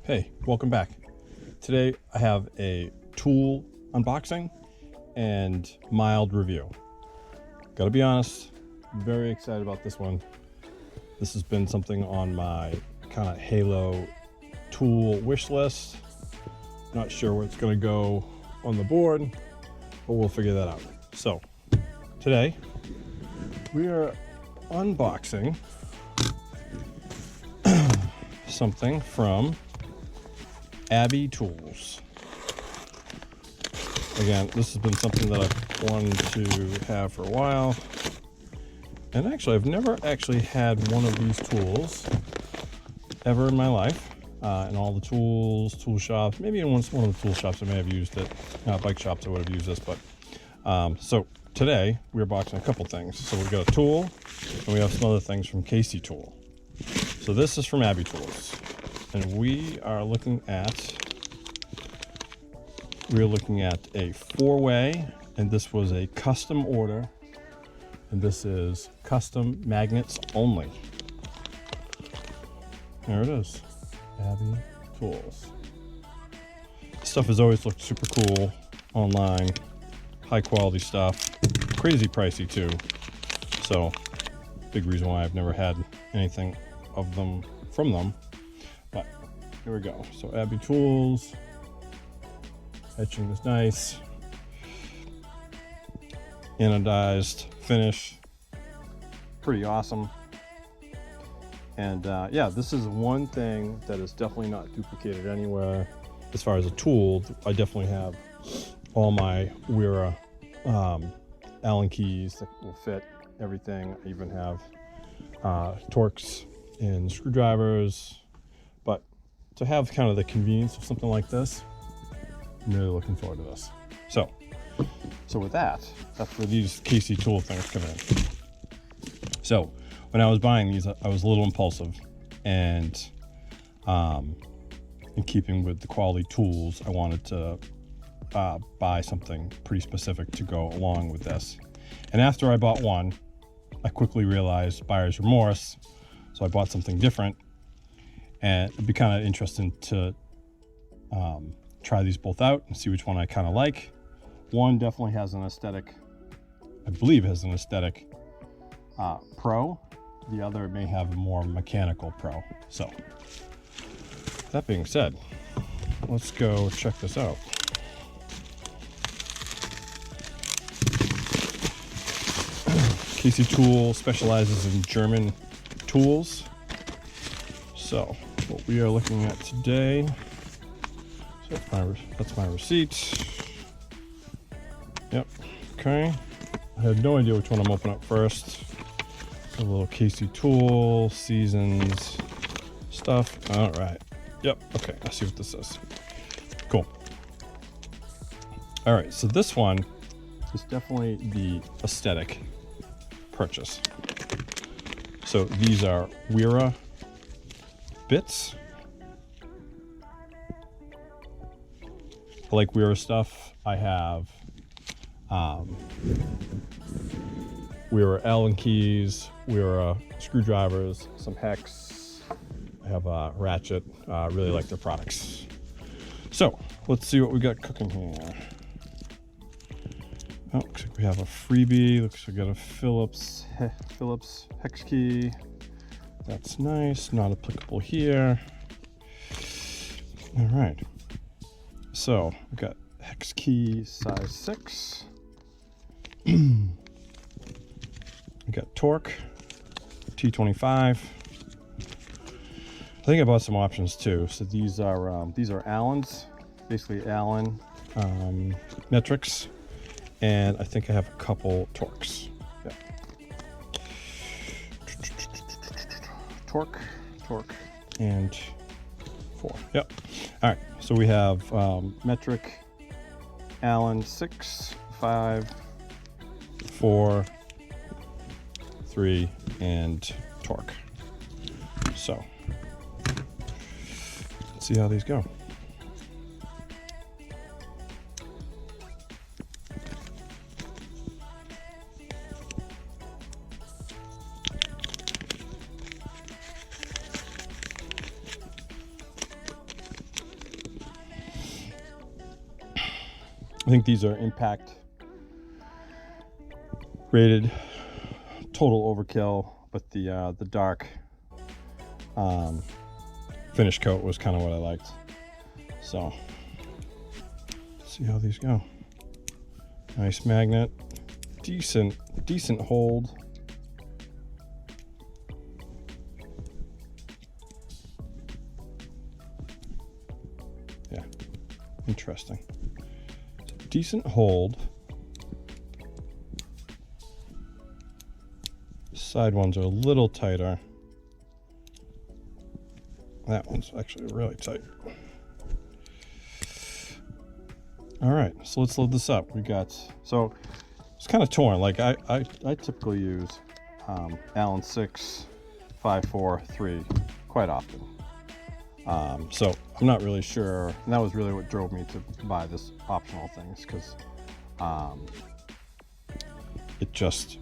Hey, welcome back. Today I have a tool unboxing and mild review. Gotta be honest, very excited about this one. This has been something on my kind of Halo tool wish list. Not sure where it's gonna go on the board, but we'll figure that out. So today we are unboxing something from Abbey Tools. Again, this has been something that I've wanted to have for a while. And actually, I've never actually had one of these tools ever in my life. In all the tool shops, maybe in one of the tool shops I may have used it. Bike shops I would have used this, but so today we're boxing a couple things. So we've got a tool and we have some other things from Casey Tool. So this is from Abbey Tools. And we are looking at a 4-way, and this was a custom order, and this is custom magnets only. There it is, Abbey Tools. This stuff has always looked super cool online, high quality stuff, crazy pricey too. So big reason why I've never had anything of them from them. But here we go. So Abbey Tools, etching is nice, anodized finish, pretty awesome. And yeah, this is one thing that is definitely not duplicated anywhere. As far as a tool, I definitely have all my Wera Allen keys that will fit everything. I even have Torx and screwdrivers, but to have kind of the convenience of something like this, I'm really looking forward to this. So with that, that's where these Casey Tool things come in. So when I was buying these, I was a little impulsive, and in keeping with the quality tools, I wanted to buy something pretty specific to go along with this. And after I bought one, I quickly realized buyer's remorse. So I bought something different, and it'd be kind of interesting to try these both out and see which one I kind of like. One definitely has an aesthetic, I believe has an aesthetic pro. The other may have a more mechanical pro. So that being said, let's go check this out. Casey Tool specializes in German tools. So what we are looking at today, so that's my receipt. Yep, okay. I had no idea which one I'm opening up first. A little Casey Tool, seasons, stuff. All right, yep, okay, I see what this is. Cool. All right, so this one is definitely the aesthetic purchase. So these are Wera bits. I like Wera stuff. I have Wera Allen keys, Wera screwdrivers, some hex. I have a ratchet. Really like their products. So let's see what we got cooking here. Oh, looks like we have a freebie. Looks like we got a Phillips hex key. That's nice. Not applicable here. All right. So we got hex key size 6. We got Torx T25. I think I bought some options too. So these are Allen's, basically Allen metrics. And I think I have a couple Torx. Yeah. Torx, and 4. Yep. All right. So we have metric, Allen 6, 5, 4, 3, and Torx. So let's see how these go. I think these are impact rated. Total overkill, but the dark finish coat was kind of what I liked. So let's see how these go. Nice magnet, decent hold. Yeah, interesting. Decent hold. Side ones are a little tighter. That one's actually really tight. All right, so let's load this up. We got, so it's kind of torn. Like I typically use Allen 6, 5, 4, 3 quite often. So I'm not really sure, and that was really what drove me to buy this optional things, because it just,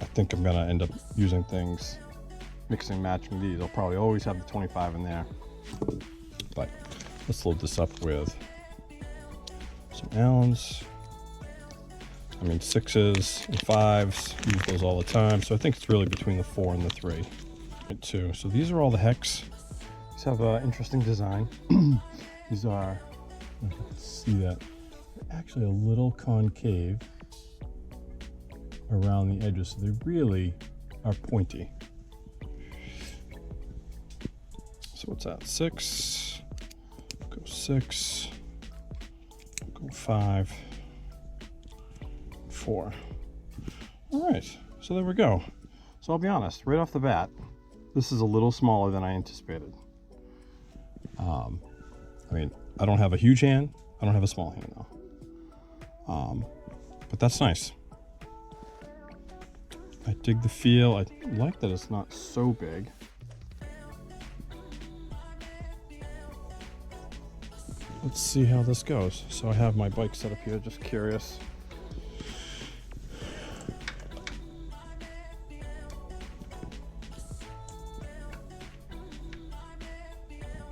I think I'm gonna end up using things, mixing, matching these. I'll probably always have the 25 in there, but let's load this up with some Allens. I mean 6s and 5s, use those all the time. So I think it's really between the 4 and the 3. 2. So these are all the hex. These have an interesting design. These are, I don't know if you can see that, they're actually a little concave around the edges, so they really are pointy. So what's that? 6, go 6, go 5, 4. All right, so there we go. So I'll be honest, right off the bat, this is a little smaller than I anticipated. I mean, I don't have a huge hand. I don't have a small hand though. But that's nice. I dig the feel. I like that it's not so big. Let's see how this goes. So I have my bike set up here, just curious.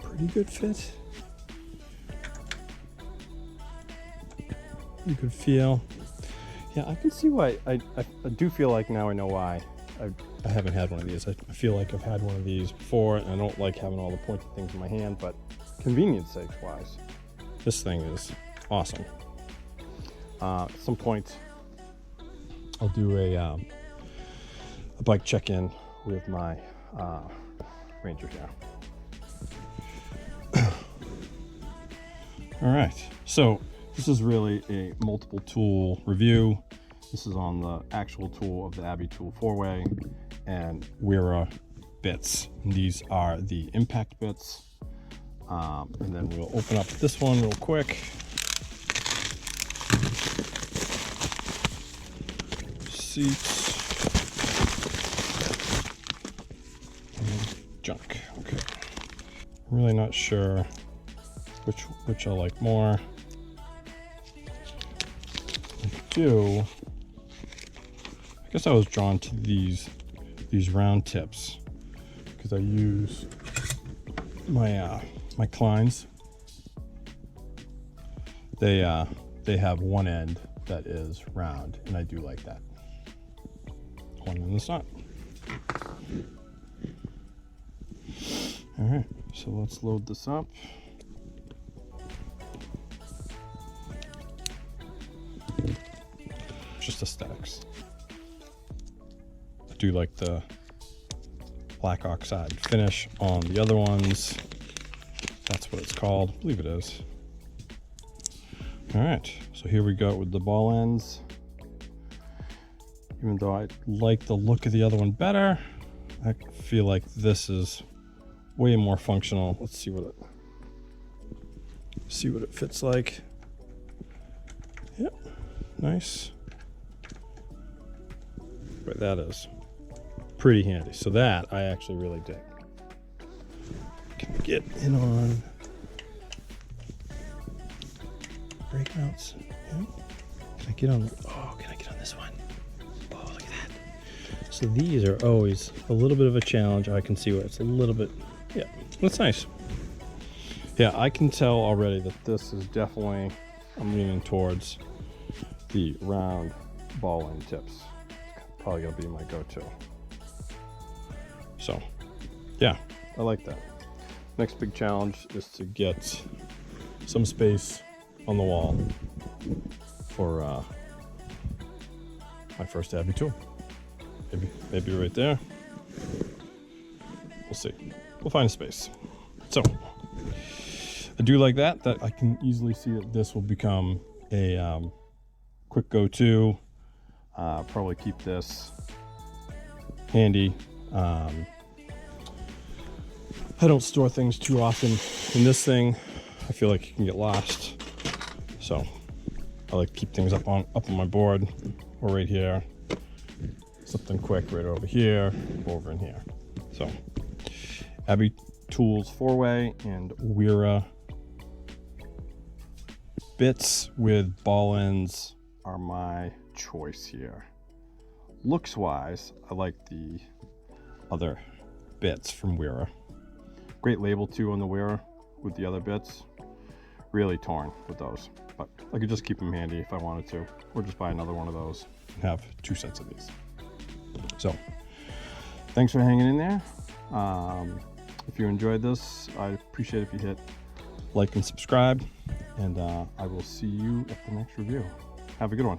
Pretty good fit. Pretty good feel. Yeah, I can see why. I do feel like now I know why I haven't had one of these. I feel like I've had one of these before, and I don't like having all the pointed things in my hand, but convenience sakes wise, this thing is awesome. At some point, I'll do a bike check-in with my Ranger here. All right, so this is really a multiple tool review. This is on the actual tool of the Abbey Tool 4-way and Wera bits. And these are the impact bits. And then we'll open up this one real quick. Seats. And junk. Okay. I'm really not sure which I like more. I guess I was drawn to these round tips because I use my my Kleins. They have one end that is round, and I do like that. One end is not. All right, so let's load this up. Just aesthetics. I do like the black oxide finish on the other ones. That's what it's called. I believe it is. All right, so here we go with the ball ends. Even though I like the look of the other one better, I feel like this is way more functional. Let's see what it fits like. Yep, nice. But that is pretty handy. So that I actually really dig. Can I get in on brake mounts? Yeah. Can I get on? Oh, can I get on this one? Oh, look at that. So these are always a little bit of a challenge. I can see where it's a little bit. Yeah, that's nice. Yeah, I can tell already that this is definitely I'm leaning towards the round ball end tips. It's probably gonna be my go-to. So yeah, I like that. Next big challenge is to get some space on the wall for my first Abbey tool. Maybe right there. We'll see. We'll find a space. So I do like that I can easily see that this will become a quick go-to. Probably keep this handy. I don't store things too often in this thing. I feel like you can get lost. So I like to keep things up on my board or right here. Something quick right over here, over in here. So Abbey Tools 4-way and Wera bits with ball ends are my choice here. Looks wise, I like the other bits from Wera. Great label too on the Wera with the other bits. Really torn with those, but I could just keep them handy if I wanted to, or just buy another one of those and have 2 sets of these. So thanks for hanging in there. If you enjoyed this, I'd appreciate if you hit like and subscribe, and I will see you at the next review. Have a good one.